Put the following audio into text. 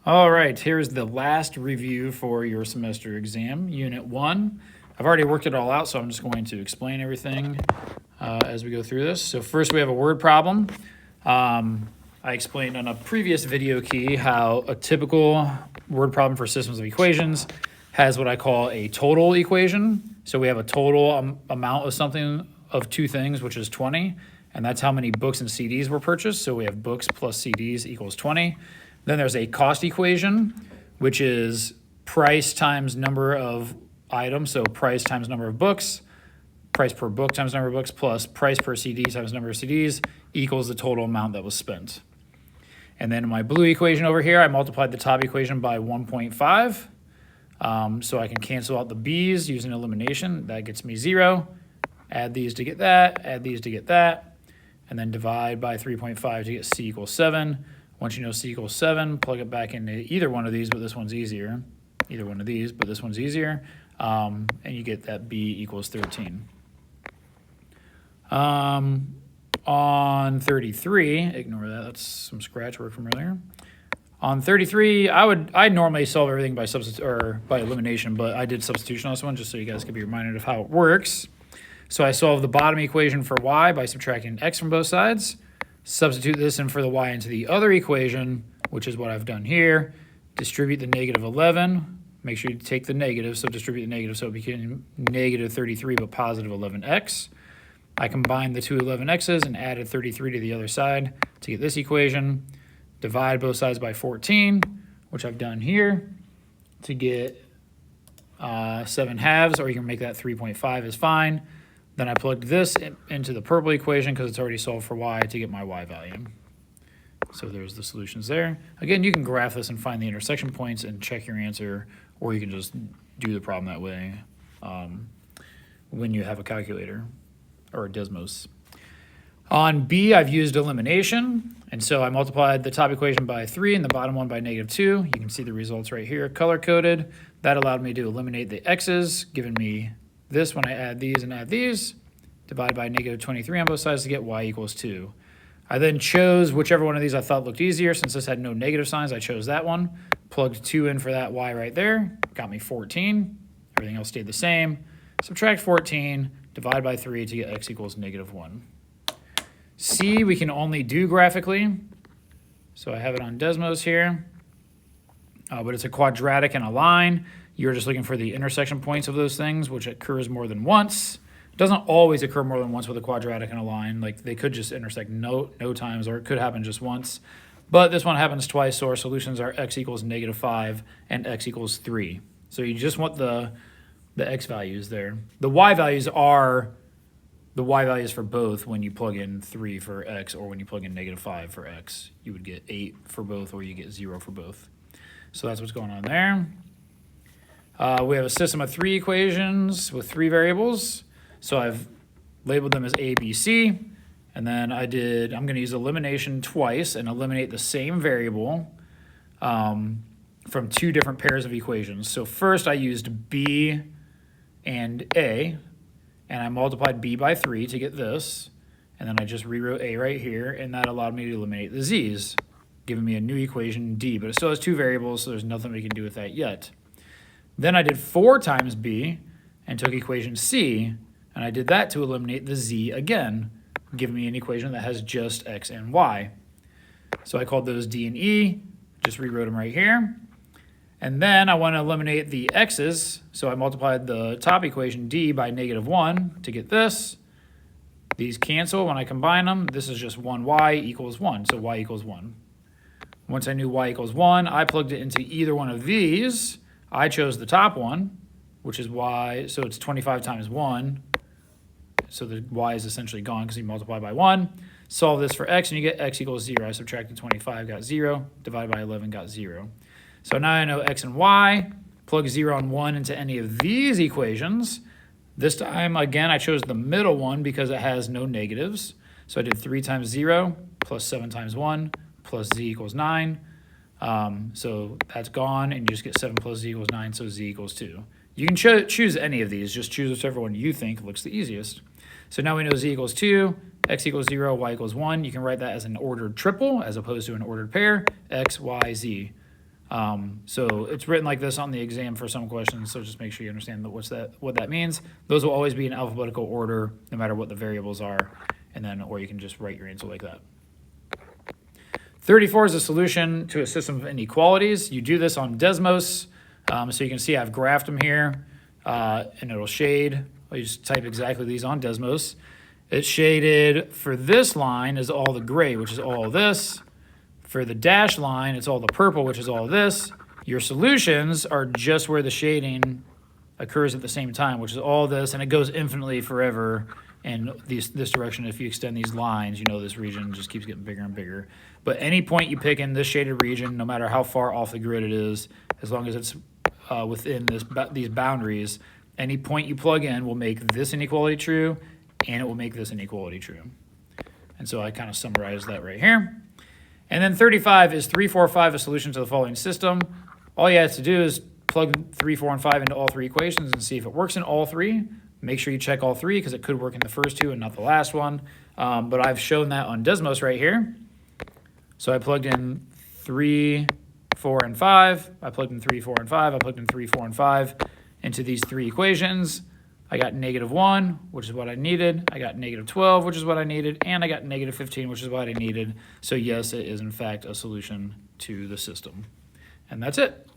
All right, here's the last review for your semester exam, Unit 1. I've already worked it all out, so I'm just going to explain everything as we go through this. So first we have a word problem. I explained on a previous video key how a typical word problem for systems of equations has what I call a total equation. So we have a total amount of something of two things, which is 20, and that's how many books and CDs were purchased. So we have books plus CDs equals 20. Then there's a cost equation, which is price times number of items. So price times number of books, price per book times number of books, plus price per CD times number of CDs equals the total amount that was spent. And then in my blue equation over here, I multiplied the top equation by 1.5. So I can cancel out the b's using elimination. That gets me 0. Add these to get that, add these to get that, and then divide by 3.5 to get c equals 7. Once you know c equals 7, plug it back into either one of these, but this one's easier. Either one of these, but this one's easier. And you get that b equals 13. On 33, ignore that, that's some scratch work from earlier. On 33, I'd normally solve everything by by elimination, but I did substitution on this one just so you guys could be reminded of how it works. So I solved the bottom equation for y by subtracting x from both sides. Substitute this in for the y into the other equation, which is what I've done here. Distribute the negative 11. Make sure you take the negative, so distribute the negative, so it became negative 33 but positive 11x. I combined the two 11x's and added 33 to the other side to get this equation. Divide both sides by 14, which I've done here, to get 7 halves, or you can make that 3.5 is fine. Then I plugged this into the purple equation because it's already solved for y to get my y value. So there's the solutions there. Again, you can graph this and find the intersection points and check your answer, or you can just do the problem that way when you have a calculator or a Desmos. On B, I've used elimination, and so I multiplied the top equation by 3 and the bottom one by -2. You can see the results right here, color-coded. That allowed me to eliminate the x's, giving me this when I add these and add these, divide by -23 on both sides to get y equals 2. I then chose whichever one of these I thought looked easier. Since this had no negative signs, I chose that one. Plugged 2 in for that y right there. Got me 14. Everything else stayed the same. Subtract 14, divide by 3 to get x equals -1. C, we can only do graphically. So I have it on Desmos here. But it's a quadratic and a line. You're just looking for the intersection points of those things, which occurs more than once. It doesn't always occur more than once with a quadratic and a line. Like they could just intersect no times, or it could happen just once. But this one happens twice, so our solutions are x equals -5 and x equals 3. So you just want the x values there. The y values are the y values for both. When you plug in 3 for x or when you plug in -5 for x, you would get 8 for both, or you get 0 for both. So that's what's going on there. We have a system of 3 equations with 3 variables. So I've labeled them as A, B, C. And then I'm going to use elimination twice and eliminate the same variable from 2 different pairs of equations. So first I used B and A, and I multiplied B by 3 to get this. And then I just rewrote A right here, and that allowed me to eliminate the Z's, giving me a new equation, D. But it still has 2 variables, so there's nothing we can do with that yet. Then I did 4 times B and took equation C, and I did that to eliminate the Z again, giving me an equation that has just X and Y. So I called those D and E, just rewrote them right here. And then I want to eliminate the X's, so I multiplied the top equation D by -1 to get this. These cancel when I combine them. This is just 1y equals 1, so y equals 1. Once I knew y equals 1, I plugged it into either one of these. I chose the top one, which is y, so it's 25 times 1. So the y is essentially gone because you multiply by 1. Solve this for x, and you get x equals 0. I subtracted 25, got 0. Divided by 11, got 0. So now I know x and y. Plug 0 and 1 into any of these equations. This time, again, I chose the middle one because it has no negatives. So I did 3 times 0 plus 7 times 1 plus z equals 9. So that's gone, and you just get 7 plus z equals 9, so z equals 2. You can choose any of these. Just choose whichever one you think looks the easiest. So now we know z equals 2, x equals 0, y equals 1. You can write that as an ordered triple as opposed to an ordered pair, x, y, z. So it's written like this on the exam for some questions, so just make sure you understand what that means. Those will always be in alphabetical order, no matter what the variables are, and then, or you can just write your answer like that. 34 is a solution to a system of inequalities. You do this on Desmos, so you can see I've graphed them here, and it'll shade. You just type exactly these on Desmos. It's shaded for this line is all the gray, which is all this. For the dash line, it's all the purple, which is all this. Your solutions are just where the shading occurs at the same time, which is all this, and it goes infinitely forever in this direction. If you extend these lines, you know this region just keeps getting bigger and bigger. But any point you pick in this shaded region, no matter how far off the grid it is, as long as it's within these boundaries, any point you plug in will make this inequality true, and it will make this inequality true. And so I kind of summarized that right here. And then 35 is 3, 4, 5, a solution to the following system. All you have to do is plug 3, 4, and 5 into all three equations and see if it works in all three. Make sure you check all three because it could work in the first two and not the last one. But I've shown that on Desmos right here. So I plugged in 3, 4, and 5. I plugged in 3, 4, and 5. I plugged in 3, 4, and 5 into these three equations. I got -1, which is what I needed. I got -12, which is what I needed. And I got -15, which is what I needed. So yes, it is in fact a solution to the system. And that's it.